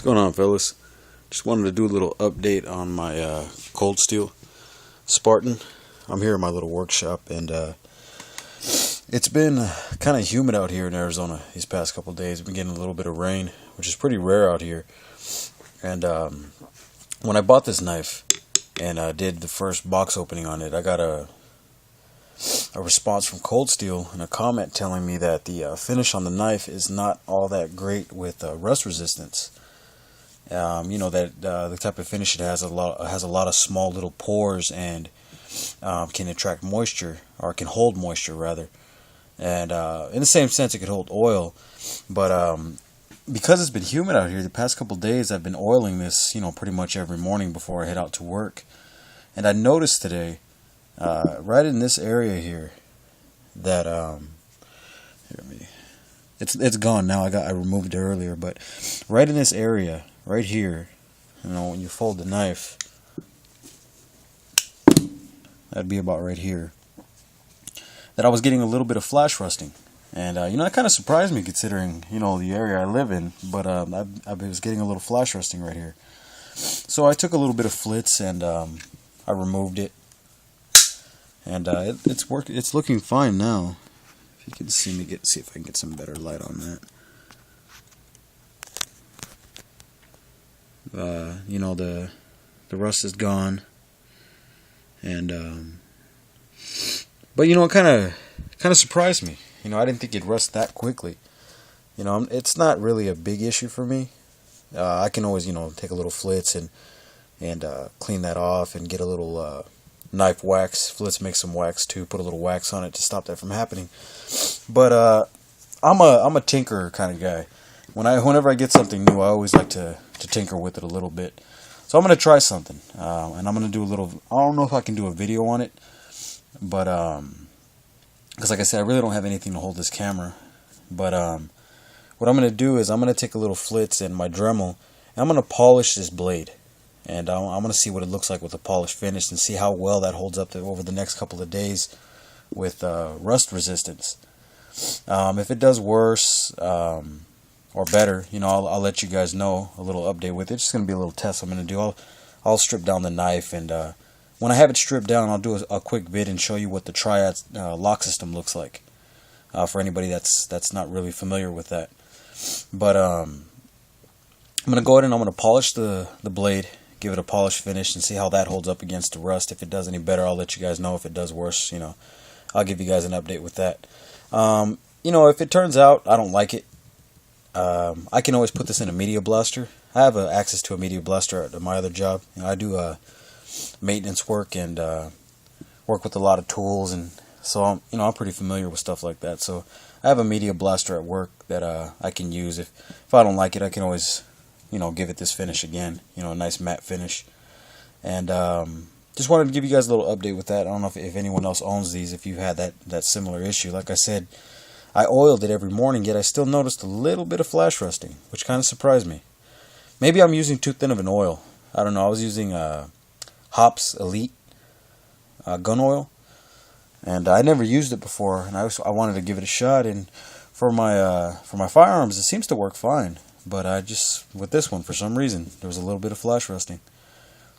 Going on, fellas? Just wanted to do a little update on my cold steel Spartan. I'm here in my little workshop, and it's been kind of humid out here in Arizona these past couple of days. We've been getting a little bit of rain, which is pretty rare out here. And when I bought this knife and did the first box opening on it, I got a response from Cold Steel and a comment telling me that the finish on the knife is not all that great with rust resistance. The type of finish it has a lot of small little pores and can attract moisture, or can hold moisture rather. And in the same sense, it could hold oil, but because it's been humid out here the past couple days, I've been oiling this, pretty much every morning before I head out to work. And I noticed today, right in this area here, that it's gone now. I removed it earlier, but right in this area, right here, when you fold the knife, that'd be about right here, that I was getting a little bit of flash rusting. And, that kind of surprised me considering, the area I live in, but I was getting a little flash rusting right here. So I took a little bit of flitz and I removed it. And it's looking fine now. If you can see if I can get some better light on that. The rust is gone. And but it kind of surprised me. I didn't think it'd rust that quickly. It's not really a big issue for me. I can always take a little flitz and clean that off and get a little knife wax. Flitz makes some wax too. Put a little wax on it to stop that from happening. But I'm a tinker kind of guy. Whenever I get something new, I always like to tinker with it a little bit. So I'm gonna try something, and I'm gonna do a little. I don't know if I can do a video on it, but because like I said, I really don't have anything to hold this camera. But what I'm gonna do is I'm gonna take a little flitz and my Dremel, and I'm gonna polish this blade. And I'm going to see what it looks like with the polished finish and see how well that holds up over the next couple of days with rust resistance. If it does worse or better, I'll let you guys know. A little update with it. It's just going to be a little test I'm going to do. I'll strip down the knife, and when I have it stripped down, I'll do a quick vid and show you what the triad lock system looks like for anybody that's not really familiar with that. But I'm going to go ahead and I'm going to polish the blade. Give it a polished finish and see how that holds up against the rust. If it does any better, I'll let you guys know. If it does worse, I'll give you guys an update with that. If it turns out I don't like it, I can always put this in a media blaster. I have access to a media blaster at my other job. I do maintenance work and work with a lot of tools, and so I'm pretty familiar with stuff like that. So I have a media blaster at work that I can use. If I don't like it, I can always give it this finish again, a nice matte finish. And just wanted to give you guys a little update with that. I don't know if anyone else owns these, if you had that similar issue. Like I said, I oiled it every morning, yet I still noticed a little bit of flash rusting, which kind of surprised me. Maybe I'm using too thin of an oil. I don't know. I was using Hops Elite gun oil, and I never used it before, and I wanted to give it a shot. And for my firearms, it seems to work fine. But with this one, for some reason, there was a little bit of flash rusting.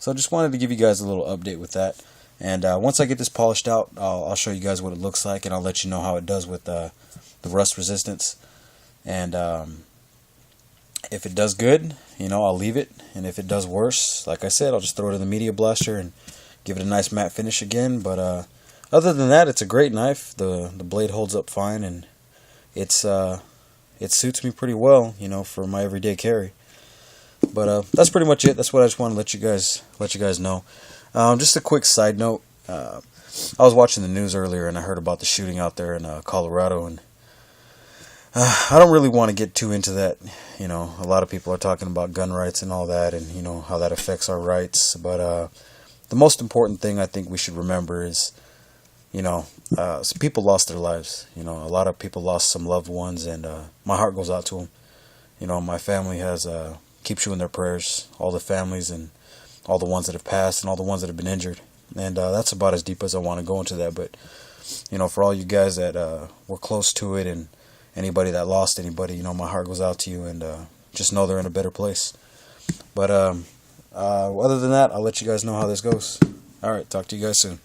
So I just wanted to give you guys a little update with that. And once I get this polished out, I'll show you guys what it looks like, and I'll let you know how it does with the rust resistance. And if it does good, I'll leave it. And if it does worse, like I said, I'll just throw it in the media blaster and give it a nice matte finish again. But other than that, it's a great knife. The blade holds up fine, and it suits me pretty well, for my everyday carry. But that's pretty much it. That's what I just want to let you guys know. Just a quick side note. I was watching the news earlier, and I heard about the shooting out there in Colorado, and I don't really want to get too into that. A lot of people are talking about gun rights and all that, and how that affects our rights. But the most important thing I think we should remember is, some people lost their lives. A lot of people lost some loved ones, and my heart goes out to them. My family keeps you in their prayers, all the families and all the ones that have passed and all the ones that have been injured. And that's about as deep as I want to go into that. But, for all you guys that were close to it, and anybody that lost anybody, my heart goes out to you, and just know they're in a better place. But other than that, I'll let you guys know how this goes. All right, talk to you guys soon.